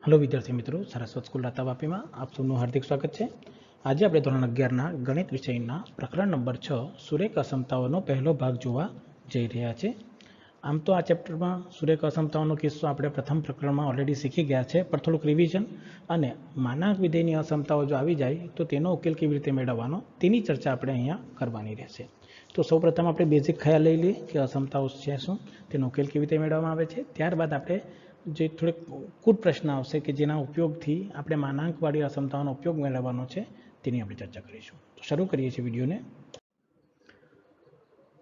Hello विद्यार्थी मित्रों, Saraswat school राता वापी में आप सबનું हार्दिक स्वागत है। आज આપણે ધોરણ 11 ગણિત વિષયના પ્રકરણ નંબર 6 સુરેખ અસમતાઓનો પહેલો ભાગ જોવા જઈ રહ્યા છે। આમ તો આ ચેપ્ટરમાં સુરેખ અસમતાઓનો કિસ્સો આપણે પ્રથમ પ્રકરણમાં ઓલરેડી શીખી ગયા છે, પણ થોડુંક રિવિઝન અને માનાંક વિધેયની અસમતાઓ જો આવી જાય તો તેનો ઉકેલ કેવી રીતે મેળવવાનો તેની ચર્ચા આપણે અહીંયા કરવાની રહેશે। તો સૌપ્રથમ આપણે બેઝિક ખ્યાલ લઈ લઈએ કે અસમતાઓ છે શું, તેનો ઉકેલ કેવી રીતે મેળવવામાં આવે છે। ત્યારબાદ આપણે જે થોડેક કૂટ પ્રશ્ન આવશે કે જેના ઉપયોગથી આપણે માનાંકવાળી અસમતાઓનો ઉપયોગ મેળવવાનો છે તેની આપણે ચર્ચા કરીશું। તો શરૂ કરીએ છીએ વિડીયોને।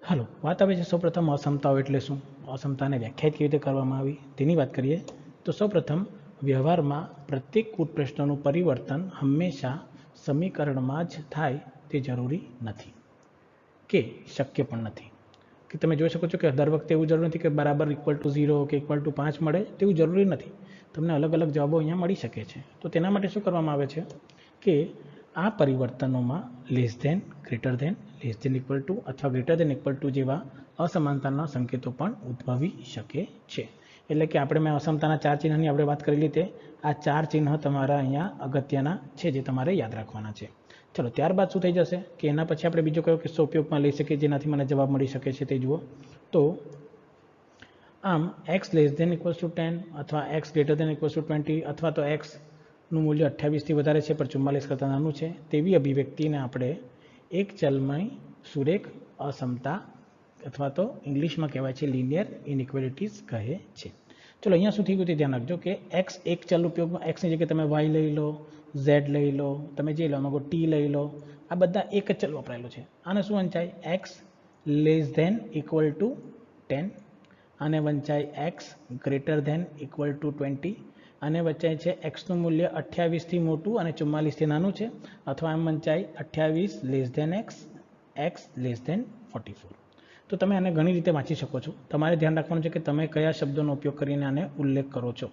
હાલો, વાત આવે છે સૌપ્રથમ અસમતાઓ એટલે શું, અસમતાને વ્યાખ્યાયિત કેવી રીતે કરવામાં આવી તેની વાત કરીએ તો સૌપ્રથમ વ્યવહારમાં પ્રત્યેક કૂટ પ્રશ્નનું પરિવર્તન હંમેશા સમીકરણમાં જ થાય તે જરૂરી નથી કે શક્ય પણ નથી। કે તમે જોઈ શકો છો કે દર વખતે એવું જરૂર નથી કે બરાબર =0 કે =5 મળે તેવું જરૂરી નથી, તમને અલગ અલગ જવાબો અહીંયા મળી શકે છે। તો તેના માટે શું કરવામાં આવે છે કે આ પરિવર્તનોમાં less than, greater than, less than equal to અથવા ગ્રેટર ધેન ઇક્વલ ટુ જેવા અસમાનતાના સંકેતો પણ ઉદ્ભવી શકે છે। એટલે કે આપણે મેં અસમતાના 4 ચિહ્નની આપણે વાત કરી લીધી, આ 4 ચિહ્ન તમારા અહીંયા અગત્યના છે જે તમારે યાદ રાખવાના છે। ચલો, ત્યારબાદ શું થઈ જશે કે એના પછી આપણે બીજો કયો કિસ્સો ઉપયોગમાં લઈ શકીએ જેનાથી મને જવાબ મળી શકે છે તે જુઓ। તો આમ x 10 અથવા x 20 અથવા તો xનું મૂલ્ય 28થી વધારે છે પણ 44 કરતાં નાનું છે તેવી અભિવ્યક્તિને આપણે એક ચલમાં સુરેખ અસમતા અથવા તો ઇંગ્લિશમાં કહેવાય છે લિનિયર ઇનઇક્વાલિટીઝ કહે છે। ચલો, અહીંયા શું થઈ ગયું તે ધ્યાન રાખજો કે x એક ચલ ઉપયોગમાં, xની જગ્યાએ તમે y લઈ લો, z લઈ લો, તમે જે લો માગો t લઈ લો, આ બધા એક જ ચલ વપરાયેલું છે। આને શું વંચાય x 10 આને વંચાય x 20 આને વંચાય છે xનું મૂલ્ય 28થી મોટું અને 44થી નાનું છે, અથવા આમ વંચાય 28 x, x<44। તો તમે આને ઘણી રીતે વાંચી શકો છો, તમારે ધ્યાન રાખવાનું છે કે તમે કયા શબ્દોનો ઉપયોગ કરીને આને ઉલ્લેખ કરો છો।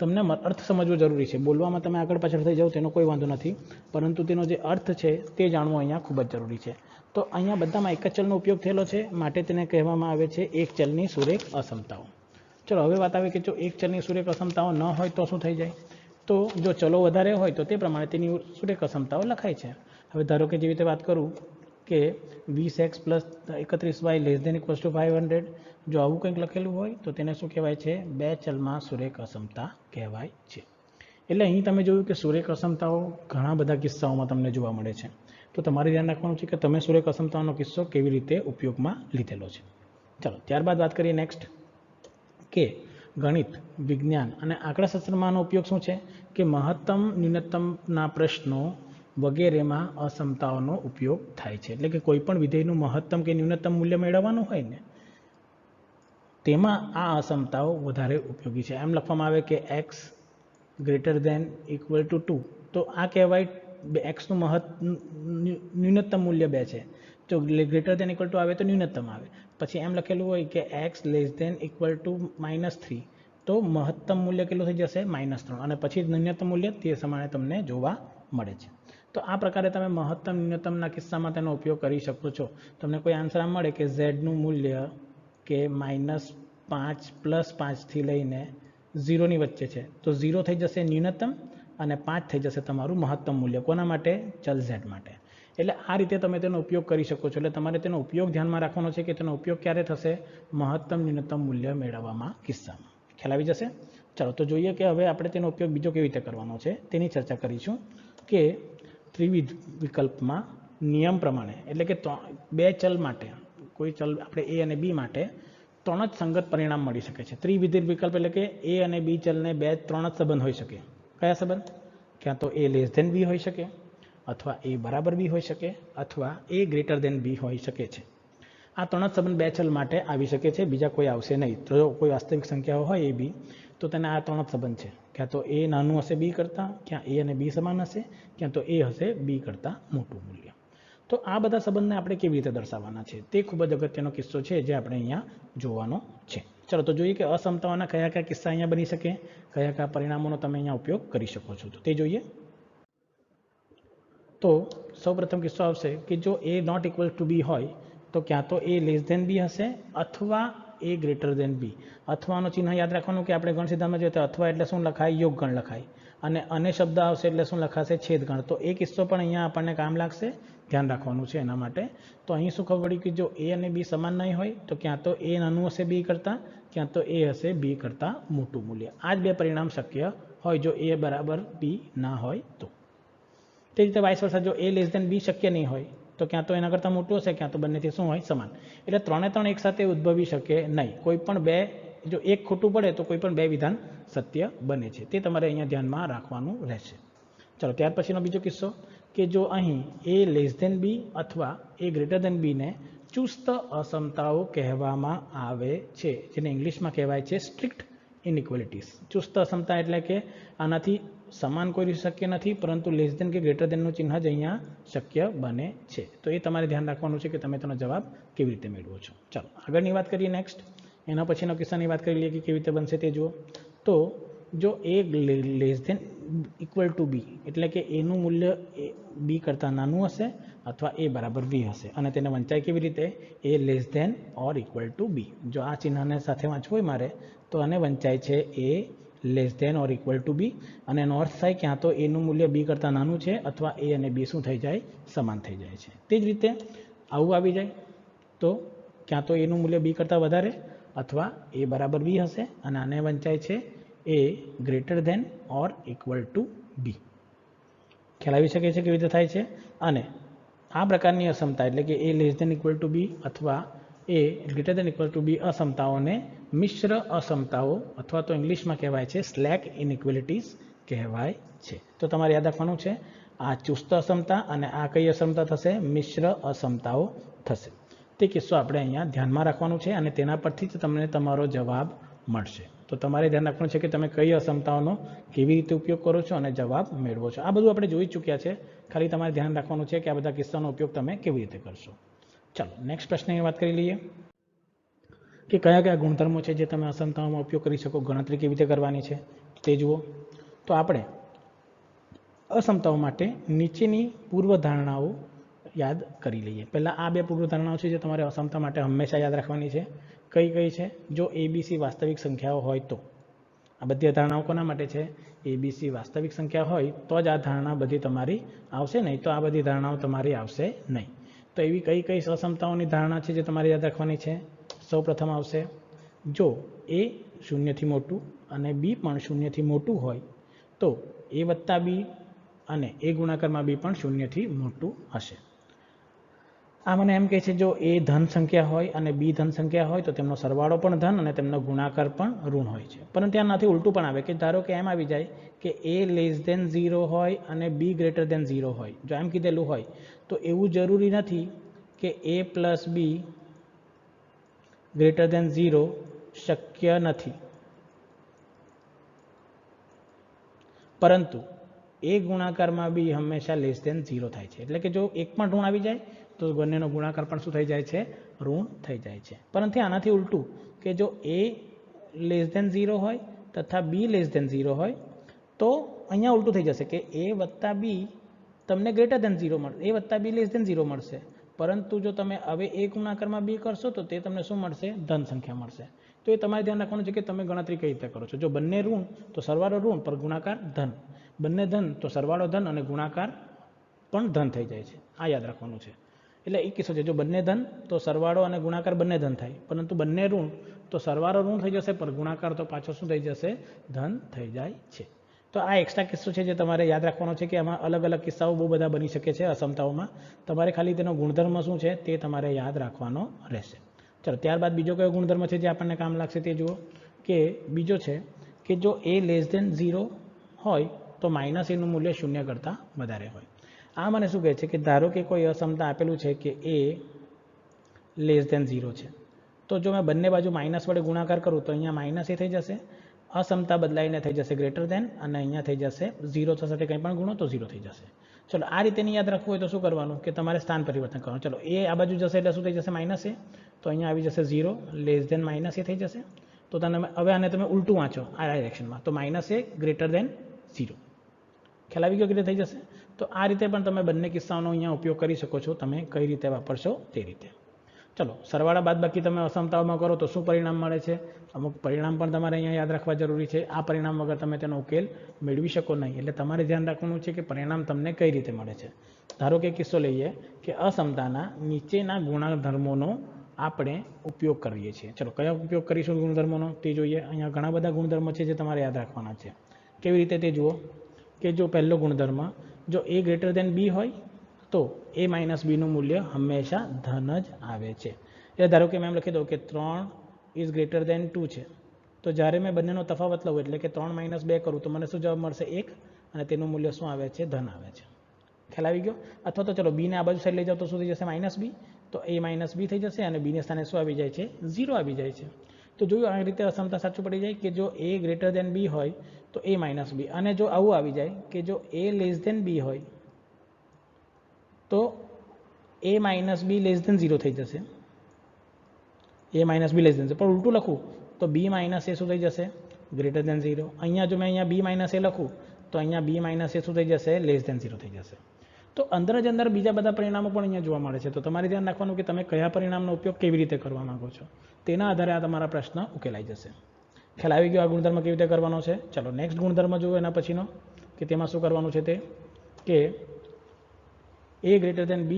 તમને અર્થ સમજવો જરૂરી છે, બોલવામાં તમે આગળ પાછળ થઈ જાઓ તેનો કોઈ વાંધો નથી, પરંતુ તેનો જે અર્થ છે તે જાણવો અહીંયા ખૂબ જ જરૂરી છે। તો અહીંયા બધામાં એક જ ચલનો ઉપયોગ થયેલો છે, માટે તેને કહેવામાં આવે છે એક ચલની સુરેખ અસમતાઓ। ચલો, હવે વાત આવે કે જો એક ચલની સુરેખ અસમતાઓ ન હોય તો શું થઈ જાય, તો જો ચલો વધારે હોય તો તે પ્રમાણે તેની સુરેખ અસમતાઓ લખાય છે। હવે ધારો કે જેવી રીતે વાત કરું કે 20x + 31y < 500, જો આવું કંઈક લખેલું હોય તો તેને શું કહેવાય છે, બે ચલમાં સુરેખ અસમતા કહેવાય છે। એટલે અહીં તમે જોયું કે સુરેખ અસમતાઓ ઘણા બધા કિસ્સાઓમાં તમને જોવા મળે છે, તો તમારે ધ્યાન રાખવાનું છે કે તમે સુરેખ અસમતાઓનો કિસ્સો કેવી રીતે ઉપયોગમાં લીધેલો છે। ચાલો, ત્યારબાદ વાત કરીએ નેક્સ્ટ કે ગણિત, વિજ્ઞાન અને આંકડાશાસ્ત્રમાંનો ઉપયોગ શું છે કે મહત્તમ ન્યૂનતમના પ્રશ્નો વગેરેમાં અસમતાઓનો ઉપયોગ થાય છે। એટલે કે કોઈ પણ વિધેયનું મહત્તમ કે ન્યૂનતમ મૂલ્ય મેળવવાનું હોય ને તેમાં આ અસમતાઓ વધારે ઉપયોગી છે। એમ લખવામાં આવે કે x= 2, તો આ કહેવાય xનું ન્યૂનતમ મૂલ્ય 2 છે, જો > આવે તો ન્યૂનતમ આવે। પછી એમ લખેલું હોય કે x< -3, તો મહત્તમ મૂલ્ય કેટલું થઈ જશે, -3, અને પછી ન્યૂનતમ મૂલ્ય તે સમયે તમને જોવા મળે છે। તો આ પ્રકારે તમે મહત્તમ ન્યૂનતમના કિસ્સામાં તેનો ઉપયોગ કરી શકો છો। તમને કોઈ આન્સર આમ મળે કે ઝેડનું મૂલ્ય કે -5 + 5થી લઈને 0ની વચ્ચે છે, તો 0 થઈ જશે ન્યૂનતમ અને 5 થઈ જશે તમારું મહત્તમ મૂલ્ય, કોના માટે, ચલ z માટે। એટલે આ રીતે તમે તેનો ઉપયોગ કરી શકો છો। એટલે તમારે તેનો ઉપયોગ ધ્યાનમાં રાખવાનો છે કે તેનો ઉપયોગ ક્યારે થશે, મહત્તમ ન્યૂનતમ મૂલ્ય મેળવવામાં કિસ્સામાં। ખ્યાલ આવી જશે। ચાલો, તો જોઈએ કે હવે આપણે તેનો ઉપયોગ બીજો કેવી રીતે કરવાનો છે તેની ચર્ચા કરીશું કે ત્રિવિધ વિકલ્પમાં નિયમ પ્રમાણે, એટલે કે બે ચલ માટે, કોઈ ચલ આપણે a અને b માટે 3 જ સંગત પરિણામ મળી શકે છે। ત્રિવિધ વિકલ્પ એટલે કે a અને b ચલને 3 જ સંબંધ હોઈ શકે। કયા સંબંધ, ક્યાં તો a < b હોઈ શકે, અથવા a = b હોઈ શકે, અથવા a < b હોઈ શકે છે। આ 3 જ સંબંધ બે ચલ માટે આવી શકે છે, બીજા કોઈ આવશે નહીં। તો જો કોઈ વાસ્તવિક સંખ્યાઓ હોય a b, તો તેને આ 3 જ સંબંધ છે, ક્યાં તો a નાનું હશે b કરતાં, ક્યાં a અને b સમાન હશે, ક્યાં તો a હશે b કરતાં મોટું મૂલ્ય। તો આ બધા સંબંધને આપણે કેવી રીતે દર્શાવવાના છે તે ખૂબ જ અગત્યનો કિસ્સો છે જે આપણે અહીંયા જોવાનો છે। ચલો, તો જોઈએ કે અસમતાઓના કયા કયા કિસ્સા અહીંયા બની શકે, કયા કયા પરિણામોનો તમે અહીંયા ઉપયોગ કરી શકો છો, તો તે જોઈએ। તો સૌપ્રથમ કિસ્સો આવશે કે જો a ≠ b હોય તો ક્યાં તો a < b હશે અથવા એ ગ્રેટર દેન બી. અથવાનું ચિહ્ન યાદ રાખવાનું કે આપણે ગણ સિદ્ધાંતમાં જોઈએ તો અથવા એટલે શું લખાય? યોગ ગણ લખાય. અને શબ્દ આવશે એટલે શું લખાશે? છેદ ગણ. તો એ કિસ્સો પણ અહીંયા આપણને કામ લાગશે, ધ્યાન રાખવાનું છે એના માટે. તો અહીં શું ખબર પડી કે જો એ અને બી સમાન નહીં હોય તો ક્યાં તો એ નાનું હશે બી કરતાં, ક્યાં તો એ હશે બી કરતાં મોટું મૂલ્ય. આ જ બે પરિણામ શક્ય હોય જો એ બરાબર બી ના હોય તો. તે રીતે વાઇસ વર્સા, જો એ લેસ દેન બી શક્ય નહીં હોય તો ક્યાં તો એના કરતાં મોટું હશે, ક્યાં તો બંનેથી શું હોય? સમાન. એટલે ત્રણે ત્રણ એકસાથે ઉદ્ભવી શકે નહીં. કોઈ પણ બે, જો એક ખોટું પડે તો કોઈ પણ બે વિધાન સત્ય બને છે. તે તમારે અહીંયા ધ્યાનમાં રાખવાનું રહેશે. ચાલો ત્યાર પછીનો બીજો કિસ્સો કે જો અહીં એ લેસ દેન બી અથવા એ ગ્રેટર દેન બીને ચુસ્ત અસમતાઓ કહેવામાં આવે છે, જેને ઇંગ્લિશમાં કહેવાય છે સ્ટ્રિક્ટ ઇનઇક્વાલિટીઝ. ચુસ્ત અસમતા એટલે કે આનાથી સમાન કોઈ શક્ય નથી, પરંતુ લેસ દેન કે ગ્રેટર દેનનું ચિહ્ન જ અહીંયા શક્ય બને છે. તો એ તમારે ધ્યાન રાખવાનું છે કે તમે તેનો જવાબ કેવી રીતે મેળવો છો. ચાલો આગળની વાત કરીએ. નેક્સ્ટ એના પછીનો કિસ્સાની વાત કરી લઈએ કે કેવી રીતે બનશે તે જુઓ. તો જો એ લેસ દેન ઇક્વલ ટુ બી એટલે કે એનું મૂલ્ય બી કરતાં નાનું હશે અથવા એ બરાબર બી હશે, અને તેને વંચાય કેવી રીતે? A less than or equal to B. જો આ ચિહ્નને સાથે વાંચવું હોય મારે તો આને વંચાય છે A less than or equal to B, અને એનો અર્થ થાય ક્યાં તો એનું મૂલ્ય બી કરતાં નાનું છે અથવા એ અને બી શું થઈ જાય? સમાન થઈ જાય છે. તે જ રીતે આવું આવી જાય તો ક્યાં તો એનું મૂલ્ય બી કરતાં વધારે અથવા એ બરાબર બી હશે, અને આને વંચાય છે A greater than or equal to B. ખ્યાલ આવી શકે છે કેવી રીતે થાય છે? અને આ પ્રકારની અસમતા એટલે કે એ લેસ દેન ઇક્વલ ટુ બી અથવા એ ગ્રેટર દેન ઇક્વલ ટુ બી અસમતાઓને મિશ્ર અસમતાઓ અથવા તો ઇંગ્લિશમાં કહેવાય છે સ્લેક ઇનઇક્વાલિટીઝ કહેવાય છે. તો તમારે યાદ રાખવાનું છે આ ચુસ્ત અસમતા અને આ કઈ અસમતા થશે? મિશ્ર અસમતાઓ થશે. તે કિસ્સો આપણે અહીંયા ધ્યાનમાં રાખવાનું છે અને તેના પરથી જ તમને તમારો જવાબ મળશે. તો તમારે ધ્યાન રાખવાનું છે કે તમે કઈ અસમતાઓનો કેવી રીતે ઉપયોગ કરો છો અને જવાબ મેળવો છો. આ બધું આપણે જોઈ ચૂક્યા છે, ખાલી તમારે ધ્યાન રાખવાનું છે કે આ બધા કિસ્સાનો ઉપયોગ તમે કેવી રીતે કરશો. ચાલો નેક્સ્ટ પ્રશ્નની વાત કરી લઈએ કે કયા કયા ગુણધર્મો છે જે તમે અસમતાઓમાં ઉપયોગ કરી શકો, ગણતરી કેવી રીતે કરવાની છે તે જુઓ. તો આપણે અસમતાઓ માટે નીચેની પૂર્વધારણાઓ યાદ કરી લઈએ. પહેલાં આ બે પૂર્વધારણાઓ છે જે તમારે અસમતા માટે હંમેશા યાદ રાખવાની છે. કઈ કઈ છે? જો એબીસી વાસ્તવિક સંખ્યાઓ હોય તો. આ બધી ધારણાઓ કોના માટે છે? એબીસી વાસ્તવિક સંખ્યા હોય તો જ આ ધારણા બધી તમારી આવશે, નહીં તો આ બધી ધારણાઓ તમારી આવશે નહીં. તો એવી કઈ કઈ અસમતાઓની ધારણા છે જે તમારે યાદ રાખવાની છે? સૌ પ્રથમ આવશે જો એ શૂન્યથી મોટું અને બી પણ શૂન્યથી મોટું હોય તો એ વત્તા બી અને એ ગુણાકારમાં બી પણ શૂન્યથી મોટું હશે. આ મને એમ કહે છે જો એ ધન સંખ્યા હોય અને બી ધન સંખ્યા હોય તો તેમનો સરવાળો પણ ધન અને તેમનો ગુણાકાર પણ ઋણ હોય છે. પરંતુ ત્યાંનાથી ઉલટું પણ આવે કે ધારો કે એમ આવી જાય કે એ લેસ દેન 0 હોય અને બી ગ્રેટર દેન 0 હોય. જો એમ કીધેલું હોય તો એવું જરૂરી નથી કે એ પ્લસ બી ગ્રેટર દેન 0 શક્ય નથી, પરંતુ એ ગુણાકારમાં બી હંમેશા લેસ દેન 0 થાય છે. એટલે કે જો એક પણ ઋણ આવી જાય તો બંનેનો ગુણાકાર પણ શું થઈ જાય છે? ઋણ થઈ જાય છે. પરંતુ આનાથી ઉલટું કે જો એ લેસ દેન 0 હોય તથા બી લેસ દેન 0 હોય તો અહીંયા ઉલટું થઈ જશે કે એ વત્તા બી તમને ગ્રેટર દેન 0 મળશે, એ વત્તા બી લેસ દેન 0 મળશે. પરંતુ જો તમે હવે એ ગુણાકારમાં બી કરશો તો તે તમને શું મળશે? ધન સંખ્યા મળશે. તો એ તમારે ધ્યાન રાખવાનું છે કે તમે ગણતરી કઈ રીતે કરો છો. જો બંને ઋણ તો સરવાળો ઋણ પર ગુણાકાર ધન, બંને ધન તો સરવાળો ધન અને ગુણાકાર પણ ધન થઈ જાય છે. આ યાદ રાખવાનું છે. એટલે એ કિસ્સો છે જો બંને ધન તો સરવાળો અને ગુણાકાર બંને ધન થાય, પરંતુ બંને ઋણ તો સરવાળો ઋણ થઈ જશે પર ગુણાકાર તો પાછો શું થઈ જશે? ધન થઈ જાય છે. તો આ એક્સ્ટ્રા કિસ્સો છે જે તમારે યાદ રાખવાનો છે કે આમાં અલગ અલગ કિસ્સાઓ બહુ બધા બની શકે છે અસમતાઓમાં. તમારે ખાલી તેનો ગુણધર્મ શું છે તે તમારે યાદ રાખવાનો રહેશે. ચાલો ત્યારબાદ બીજો કયો ગુણધર્મ છે જે આપણને કામ લાગશે તે જુઓ. કે બીજો છે કે જો એ લેસ દેન 0 હોય તો માઇનસ એનું મૂલ્ય 0 કરતાં વધારે હોય. આ મને શું કહે છે કે ધારો કે કોઈ અસમતા આપેલું છે કે એ લેસ દેન 0 છે, તો જો મેં બંને બાજુ માઇનસ વડે ગુણાકાર કરું તો અહીંયા માઇનસ એ થઈ જશે, અસમતા બદલાઈને થઈ જશે ગ્રેટર દેન, અને અહીંયા થઈ જશે 0 સાથે કંઈ પણ ગુણો તો 0 થઈ જશે. ચલો આ રીતે યાદ રાખવું હોય તો શું કરવાનું કે તમારે સ્થાન પરિવર્તન કરવાનું. ચલો એ આ બાજુ જશે એટલે શું થઈ જશે? માઇનસ એ, તો અહીંયા આવી જશે 0 લેસ દેન માઇનસ એ થઈ જશે. તો તમે હવે આને તમે ઉલટું વાંચો આ ડાયરેક્શનમાં, તો માઇનસ એ ગ્રેટર દેન 0. ખ્યાલ આવી ગયો કે થઈ જશે. તો આ રીતે પણ તમે બંને કિસ્સાઓનો અહીંયા ઉપયોગ કરી શકો છો, તમે કઈ રીતે વાપરશો તે રીતે. ચલો સરવાળા બાદ બાકી તમે અસમતાઓમાં કરો તો શું પરિણામ મળે છે? અમુક પરિણામ પણ તમારે અહીંયા યાદ રાખવા જરૂરી છે. આ પરિણામ વગર તમે તેનો ઉકેલ મેળવી શકો નહીં. એટલે તમારે ધ્યાન રાખવાનું છે કે પરિણામ તમને કઈ રીતે મળે છે. ધારો કે કિસ્સો લઈએ કે અસમતાના નીચેના ગુણધર્મોનો આપણે ઉપયોગ કરીએ છીએ. ચલો કયા ઉપયોગ કરીશું ગુણધર્મોનો તે જોઈએ. અહીંયા ઘણા બધા ગુણધર્મો છે જે તમારે યાદ રાખવાના છે. કેવી રીતે તે જુઓ કે જો પહેલો ગુણધર્મ જો a ગ્રેટર દેન b હોય તો a માઇનસ બીનું મૂલ્ય હંમેશા ધન જ આવે છે. એટલે ધારો કે મેં એમ લખી દઉં કે 3 ઇઝ ગ્રેટર દેન 2 છે, તો જ્યારે મેં બંનેનો તફાવત લઉં એટલે કે 3 માઇનસ 2 કરું તો મને શું જવાબ મળશે? 1, અને તેનું મૂલ્ય શું આવે છે? ધન આવે છે. ખ્યાલ આવી ગયો? અથવા તો ચલો બીને આ બાજુ સાઈડ લઈ જાઓ તો શું થઈ જશે? માઇનસ બી. તો a માઇનસ બી થઈ જશે અને બીને સ્થાને શું આવી જાય છે? 0 આવી જાય છે. તો જોયું આ રીતે અસમતા સાચું પડી જાય કે જો a ગ્રેટર દેન બી હોય તો a માઇનસ બી, અને જો આવું આવી જાય કે જો a લેસ દેન બી હોય તો a minus B less than 0 થઈ જશે. a minus B less than, પણ ઉલટું લખું તો b માઇનસ એ શું થઈ જશે? Greater than 0. અહીંયા જો મેં અહીંયા b માઇનસ એ લખું તો અહીંયા b માઇનસ એ શું થઈ જશે? લેસ દેન 0 થઈ જશે. તો અંદર જ અંદર બીજા બધા પરિણામો પણ અહીંયા જોવા મળે છે. તો તમારે ધ્યાન રાખવાનું કે તમે કયા પરિણામનો ઉપયોગ કેવી રીતે કરવા માંગો છો, તેના આધારે આ તમારા પ્રશ્ન ઉકેલાઈ જશે. ખ્યાલ આવી ગયો આ ગુણધર્મ કેવી રીતે કરવાનો છે? ચલો નેક્સ્ટ ગુણધર્મ જુઓ એના પછીનો કે તેમાં શું કરવાનું છે તે કે a ગ્રેટર દેન b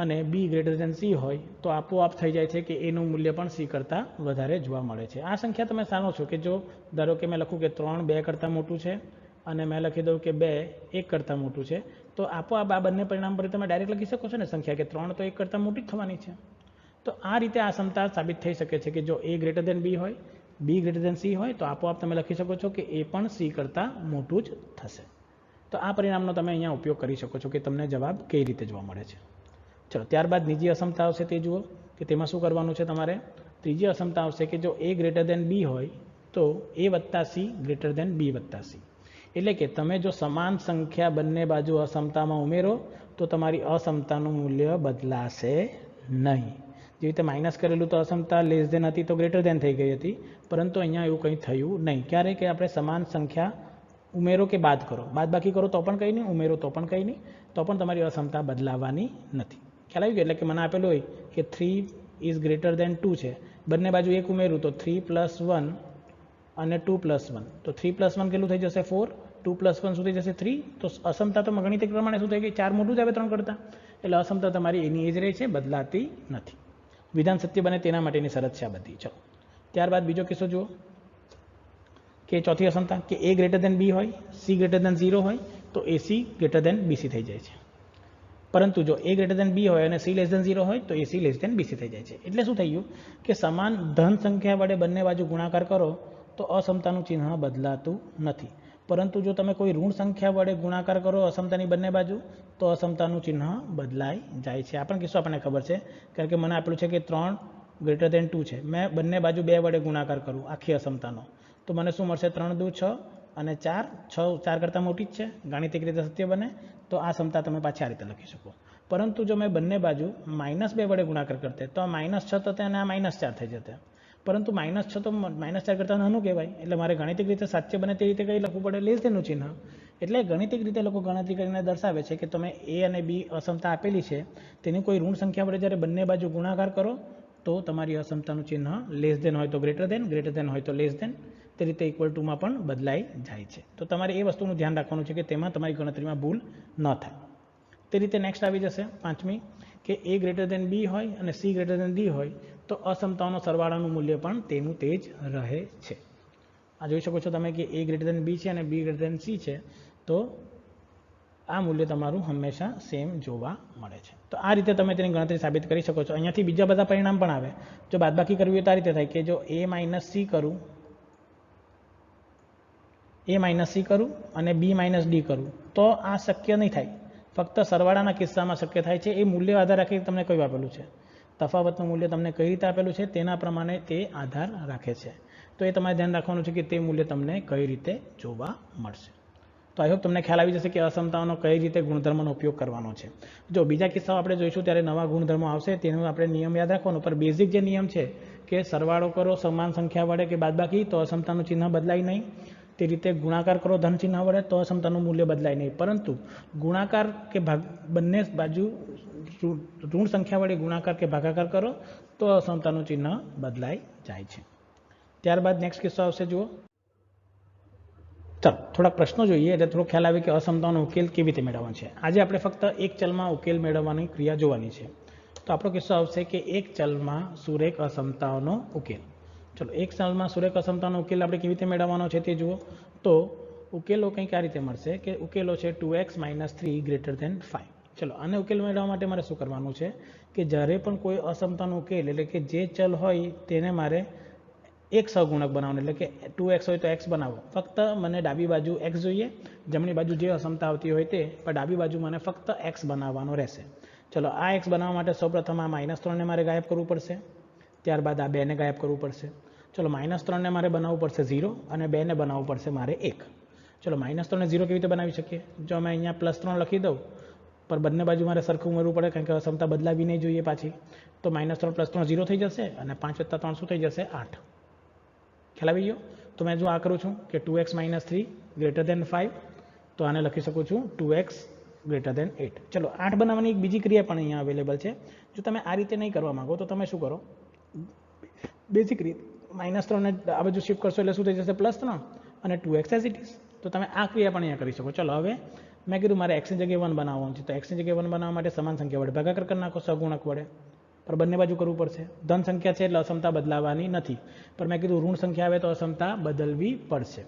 અને b ગ્રેટર દેન c હોય તો આપોઆપ થઈ જાય છે કે એનું મૂલ્ય પણ c કરતાં વધારે જોવા મળે છે. આ સંખ્યા તમે જાણો છો કે જો ધારો કે મેં લખું કે 3 2 કરતાં મોટું છે અને મેં લખી દઉં કે 2 1 કરતાં મોટું છે, તો આપોઆપ આ બંને પરિણામ પર તમે ડાયરેક્ટ લખી શકો છો ને સંખ્યા કે 3 તો 1 કરતાં મોટી જ થવાની છે. તો આ રીતે આ સમતા સાબિત થઈ શકે છે કે જો a ગ્રેટર દેન b હોય, b ગ્રેટર દેન c હોય તો આપોઆપ તમે લખી શકો છો કે a પણ c કરતાં મોટું જ થશે. તો આ પરિણામનો તમે અહીંયા ઉપયોગ કરી શકો છો કે તમને જવાબ કઈ રીતે જોવા મળે છે. ચલો ત્યારબાદ બીજી અસમતા આવશે તે જુઓ કે તેમાં શું કરવાનું છે તમારે. ત્રીજી અસમતા આવશે કે જો a ગ્રેટર દેન b હોય તો a વત્તા c ગ્રેટર દેન b વત્તા c. એટલે કે તમે જો સમાન સંખ્યા બંને બાજુ અસમતામાં ઉમેરો તો તમારી અસમતાનું મૂલ્ય બદલાશે નહીં. જેવી રીતે માઇનસ કરેલું તો અસમતા લેસ દેન હતી તો ગ્રેટર દેન થઈ ગઈ હતી, પરંતુ અહીંયા એવું કંઈ થયું નહીં. ક્યારે કે આપણે સમાન સંખ્યા ઉમેરો કે બાદ કરો, બાદ બાકી કરો તો પણ કંઈ નહીં, ઉમેરો તો પણ કંઈ નહીં, તો પણ તમારી અસમતા બદલાવાની નથી. ખ્યાલ આવી ગયો? એટલે કે મને આપેલું હોય કે 3 ઇઝ ગ્રેટર દેન 2 છે, બંને બાજુ એક ઉમેરું તો 3 + 1 અને 2 + 1, તો 3 + 1 કેટલું થઈ જશે? 4, 2 + 1 શું થઈ જશે? 3. તો અસમતા તો ગણિતિક પ્રમાણે શું થઈ ગઈ? 4 મોટું જ આવે 3 કરતાં. એટલે અસમતા તમારી એની એ જ રહે છે, બદલાતી નથી. વિધાન સત્ય બને તેના માટેની શરત છે આ બધી. ચલો ત્યારબાદ બીજો કિસ્સો જુઓ કે ચોથી અસમતા કે a ગ્રેટર દેન b હોય, c ગ્રેટર દેન 0 હોય તો ac ગ્રેટર દેન bc થઈ જાય છે. પરંતુ જો a ગ્રેટર દેન b હોય અને c લેસ દેન 0 હોય તો ac લેસ દેન bc થઈ જાય છે. એટલે શું થઈ ગયું કે સમાન ધન સંખ્યા વડે બંને બાજુ ગુણાકાર કરો તો અસમતાનું ચિહ્ન બદલાતું નથી, પરંતુ જો તમે કોઈ ઋણ સંખ્યા વડે ગુણાકાર કરો અસમતાની બંને બાજુ તો અસમતાનું ચિહ્ન બદલાઈ જાય છે. આ પણ કિસ્સો આપણને ખબર છે, કારણ કે મને આપેલું છે કે 3 ગ્રેટર દેન 2 છે, મેં બંને બાજુ 2 વડે ગુણાકાર કરું આખી અસમતાનો તો મને શું મળશે? 3 × 2 = 6 અને 4 કરતાં મોટી જ છે, ગાણિતિક રીતે સત્ય બને. તો આ સમતા તમે પાછી આ રીતે લખી શકો. પરંતુ જો મેં બંને બાજુ -2 વડે ગુણાકાર કરતે તો આ -6 તો અને આ -4 થઈ જતે, પરંતુ -6 તો -4 કરતાં નાનું કહેવાય. એટલે મારે ગાણિતિક રીતે સાચે બને તે રીતે કઈ લખવું પડે? લેસ દેનનું ચિહ્ન. એટલે ગણિતિક રીતે લોકો ગણતરી કરીને દર્શાવે છે કે તમે a અને b અસમતા આપેલી છે તેની કોઈ ઋણ સંખ્યા વડે જ્યારે બંને બાજુ ગુણાકાર કરો તો તમારી અસમતાનું ચિહ્ન લેસ દેન હોય તો ગ્રેટર દેન હોય તો લેસ દેન, તે રીતે ઇક્વલ ટુમાં પણ બદલાઈ જાય છે. તો તમારે એ વસ્તુનું ધ્યાન રાખવાનું છે કે તેમાં તમારી ગણતરીમાં ભૂલ ન થાય. તે રીતે નેક્સ્ટ આવી જશે પાંચમી કે a ગ્રેટર દેન b હોય અને c ગ્રેટર દેન d હોય તો અસમતાઓનો સરવાળાનું મૂલ્ય પણ તેનું તે જ રહે છે. આ જોઈ શકો છો તમે કે a ગ્રેટર દેન b છે અને b ગ્રેટર દેન c છે, તો આ મૂલ્ય તમારું હંમેશા સેમ જોવા મળે છે. તો આ રીતે તમે તેની ગણતરી સાબિત કરી શકો છો. અહીંયાથી બીજા બધા પરિણામ પણ આવે. જો બાદબાકી કરવી હોય તો આ રીતે થાય કે જો a - c કરું અને b - d કરું તો આ શક્ય નહીં થાય. ફક્ત સરવાળાના કિસ્સામાં શક્ય થાય છે. એ મૂલ્ય આધાર રાખી તમને કયું આપેલું છે, તફાવતનું મૂલ્ય તમને કઈ રીતે આપેલું છે તેના પ્રમાણે તે આધાર રાખે છે. તો એ તમારે ધ્યાન રાખવાનું છે કે તે મૂલ્ય તમને કઈ રીતે જોવા મળશે. તો આઈ હોપ તમને ખ્યાલ આવી જશે કે અસમતાઓનો કઈ રીતે ગુણધર્મનો ઉપયોગ કરવાનો છે. જો બીજા કિસ્સાઓ આપણે જોઈશું ત્યારે નવા ગુણધર્મો આવશે, તેનો આપણે નિયમ યાદ રાખવાનો. પર બેઝિક જે નિયમ છે કે સરવાળો કરો સમાન સંખ્યા વડે કે બાદબાકી તો અસમતાનું ચિહ્ન બદલાય નહીં, તે રીતે ગુણાકાર કરો ધન ચિહ્ન વડે તો અસમતાનું મૂલ્ય બદલાય નહીં. પરંતુ ગુણાકાર કે બંને બાજુ ઋણ સંખ્યા વડે ગુણાકાર કે ભાગાકાર કરો તો અસમતાનું ચિહ્ન બદલાઈ જાય છે. ત્યારબાદ નેક્સ્ટ કિસ્સો આવશે. જુઓ, ચાલો થોડાક પ્રશ્નો જોઈએ એટલે થોડો ખ્યાલ આવે કે અસમતાનો ઉકેલ કેવી રીતે મેળવવાનો છે. આજે આપણે ફક્ત એક ચલમાં ઉકેલ મેળવવાની ક્રિયા જોવાની છે. તો આપણો કિસ્સો આવશે કે એક ચલમાં સુરેખ અસમતાઓનો ઉકેલ. ચલો, એક ચલમાં સુરેખ અસમતાનો ઉકેલ આપણે કેવી રીતે મેળવવાનો છે તે જુઓ. તો ઉકેલો કંઈક આ રીતે મળશે કે ઉકેલો છે 2x - 3 > 5. ચલો, આને ઉકેલ મેળવવા માટે મારે શું કરવાનું છે કે જ્યારે પણ કોઈ અસમતાનો ઉકેલ એટલે કે જે ચલ હોય તેને મારે એક સહગુણક બનાવવાનો, એટલે કે 2x હોય તો x બનાવો. ફક્ત મને ડાબી બાજુ x જોઈએ, જમણી બાજુ જે અસમતા આવતી હોય તે, પણ ડાબી બાજુ મને ફક્ત x બનાવવાનો રહેશે. ચલો, આ x બનાવવા માટે સૌપ્રથમ આ -3 ને મારે ગાયબ કરવું પડશે. ત્યારબાદ આ 2 ને ગાયબ કરવું પડશે. ચલો, -3 ને મારે બનાવવું પડશે 0 અને 2 ને બનાવવું પડશે મારે 1. ચલો, -3 ને 0 કેવી રીતે બનાવી શકીએ? જો અમે અહીંયા +3 લખી દઉં, પર બંને બાજુ મારે સરખું ઉમેરવું પડે કારણ કે અસમતા બદલાવી નહીં જોઈએ પાછી. તો -3 + 3 0 થઈ જશે અને 5 + 3 શું થઈ જશે? 8. ખ્યાલ આવી ગયો? તો મેં જો આ કરું છું કે 2x - 3 > 5, તો આને લખી શકું છું 2x > 8. ચલો, 8 બનાવવાની એક બીજી ક્રિયા પણ અહીંયા અવેલેબલ છે. જો તમે આ રીતે નહીં કરવા માંગો તો તમે શું કરો? બેઝિક રીત, -3 ને આ બાજુ શિફ્ટ કરશો એટલે શું થઈ જશે? +3 અને 2x એઝ ઇટ ઇઝ. તો તમે આ ક્રિયા પણ અહીંયા કરી શકો. ચલો, હવે મેં કીધું મારે x ની જગ્યાએ 1 બનાવવાનું છે. તો x ની જગ્યાએ 1 બનાવવા માટે સમાન સંખ્યા વડે ભાગાકાર કરી નાખો, સહગુણક વડે. પણ બંને બાજુ કરવું પડશે. ધન સંખ્યા છે એટલે અસમતા બદલાવાની નથી, પણ મેં કીધું ઋણ સંખ્યા આવે તો અસમતા બદલવી પડશે.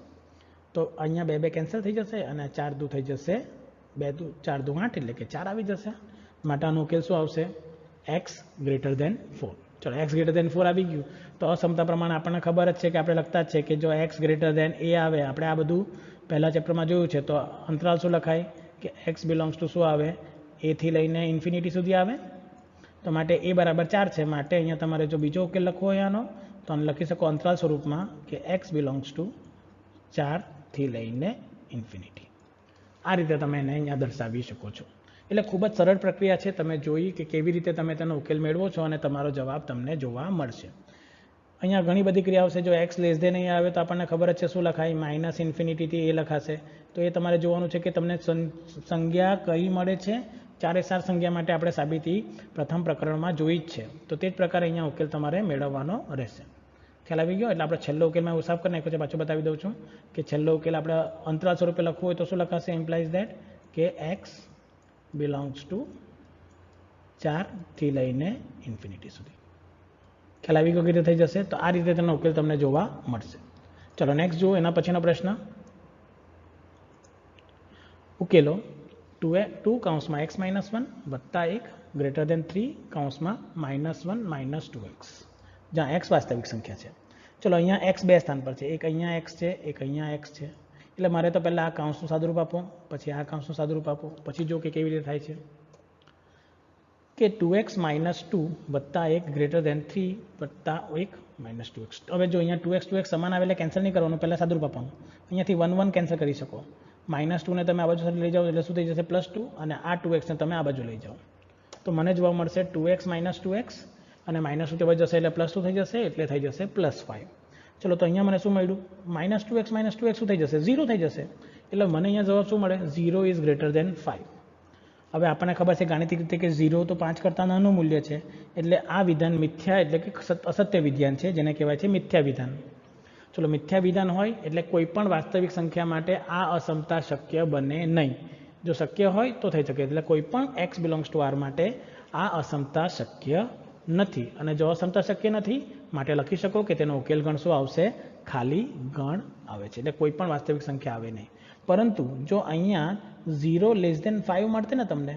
તો અહીંયા 2 2 કેન્સલ થઈ જશે અને 4 2 થઈ જશે, 2 2 4 2 8 એટલે કે 4 આવી જશે. માટે આનો ઉકેલ શું આવશે? x > 4. ચલો, x > 4 આવી ગયું તો અસમતા પ્રમાણે આપણને ખબર જ છે કે આપણે લખતા જ છે કે જો x > a આવે, આપણે આ બધું પહેલા ચેપ્ટરમાં જોયું છે, તો અંતરાલ શું લખાય કે x બિલોંગ્સ ટુ શું આવે? a થી લઈને ઇન્ફિનિટી સુધી આવે. તો માટે a બરાબર 4 છે. માટે અહીંયા તમારે જો બીજો ઉકેલ લખવો હોય આનો, તો આને લખી શકો અંતરાલ સ્વરૂપમાં કે x બિલોંગ્સ ટુ 4 થી લઈને ઇન્ફિનિટી. આ રીતે તમે એને અહીંયા દર્શાવી શકો છો. એટલે ખૂબ જ સરળ પ્રક્રિયા છે. તમે જોઈ કે કેવી રીતે તમે તેનો ઉકેલ મેળવો છો અને તમારો જવાબ તમને જોવા મળશે. અહીંયા ઘણી બધી ક્રિયાઓ છે. જો x <= આવે તો આપણને ખબર જ છે શું લખાય? -∞ થી a લખાશે. તો એ તમારે જોવાનું છે કે તમને સંજ્ઞા કઈ મળે છે. 4 4 સંજ્ઞા માટે આપણે સાબિતી પ્રથમ પ્રકરણમાં જોઈ જ છે. તો તે જ પ્રકારે અહીંયા ઉકેલ તમારે મેળવવાનો રહેશે. ખ્યાલ આવી ગયો? એટલે આપણે છેલ્લો ઉકેલમાં હું સાફ કરી નાખ્યો છે, પાછો બતાવી દઉં છું કે છેલ્લો ઉકેલ આપણે અંતરાલ સ્વરૂપે લખવું હોય તો શું લખાશે? ઇમ્પ્લાઇઝ ધેટ કે x બિલોંગ્સ ટુ 4 થી લઈને ઇન્ફિનિટી સુધી. ખ્યાલ આવી ગયો? રીતે થઈ જશે. તો આ રીતે તેનો ઉકેલ તમને જોવા મળશે. ચલો, નેક્સ્ટ જુઓ. એના પછીનો પ્રશ્ન, ઉકેલો 2x - 1 + 1 > 3 -1 - 2x, જ્યાં x વાસ્તવિક સંખ્યા છે. ચલો, અહીંયા x બે સ્થાન પર છે. એક અહીંયા x છે, એક અહીંયા x છે. એટલે મારે તો પહેલાં આ કૌંસનું સાદુરૂપ આપો, પછી આ કૌંસનું સાદુરૂપ આપો, પછી જો કે કેવી રીતે થાય છે કે 2x - 2 + 1 > 3 + 1 - 2x. હવે જો અહીંયા 2x સમાન આવે એટલે કેન્સલ નહીં કરવાનું, પહેલાં સાદુરૂપ આપવાનું. અહીંયાથી 1 1 કેન્સલ કરી શકો. -2 ને તમે આ બાજુ લઈ જાઓ એટલે શું થઈ જશે? +2. અને આ 2x ને તમે આ બાજુ લઈ જાઓ તો મને જોવા મળશે 2x - 2x અને -2 તે બાજુ જશે એટલે +2 થઈ જશે, એટલે થઈ જશે +5. ચલો, તો અહીંયા મને શું મળ્યું? -2x શું થઈ જશે? 0 થઈ જશે. એટલે મને અહીંયા જવાબ શું મળે? 0 > 5. હવે આપણને ખબર છે ગાણિતિક રીતે કે 0 તો 5 કરતાં નાનું મૂલ્ય છે. એટલે આ વિધાન મિથ્યા એટલે કે અસત્ય વિધાન છે, જેને કહેવાય છે મિથ્યા વિધાન. ચલો, મિથ્યા વિધાન હોય એટલે કોઈ પણ વાસ્તવિક સંખ્યા માટે આ અસમતા શક્ય બને નહીં. જો શક્ય હોય તો થઈ શકે. એટલે કોઈ પણ x > r માટે આ અસમતા શક્ય નથી. અને જો અસમતા શક્ય નથી માટે લખી શકો કે તેનો ઉકેલ ગણ શું આવશે? ખાલી ગણ આવે છે. એટલે કોઈ પણ વાસ્તવિક સંખ્યા આવે નહીં. પરંતુ જો અહીંયા 0 < 5 મળતે ને તમને,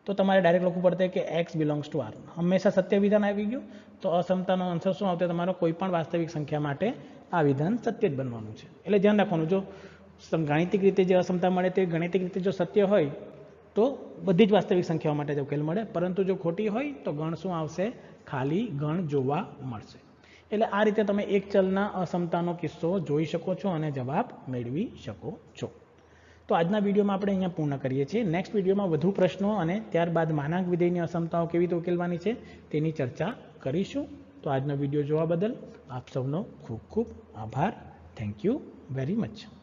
તો તમારે ડાયરેક્ટ લખવું પડતે કે x > r. હંમેશા સત્ય વિધાન આવી ગયું તો અસમતાનો આન્સર શું આવશે? તમારો કોઈ પણ વાસ્તવિક સંખ્યા માટે આ વિધાન સત્ય જ બનવાનું છે. એટલે ધ્યાન રાખવાનું, જો ગાણિતિક રીતે જે અસમતા મળે તે ગાણિતિક રીતે જો સત્ય હોય તો બધી જ વાસ્તવિક સંખ્યાઓ માટે ઉકેલ મળે, પરંતુ જો ખોટી હોય તો ગણ શું આવશે? ખાલી ગણ જોવા મળશે. એટલે આ રીતે તમે એક ચલના અસમતાનો કિસ્સો જોઈ શકો છો અને જવાબ મેળવી શકો છો. તો આજના વિડીયોમાં આપણે અહીંયા પૂર્ણ કરીએ છીએ. નેક્સ્ટ વિડીયોમાં વધુ પ્રશ્નો અને ત્યારબાદ માનાંક વિધેયની અસમતાઓ કેવી રીતે ઉકેલવાની છે તેની ચર્ચા કરીશું. તો આજનો વિડીયો જોવા બદલ આપ સૌનો ખૂબ ખૂબ આભાર. Thank you very much.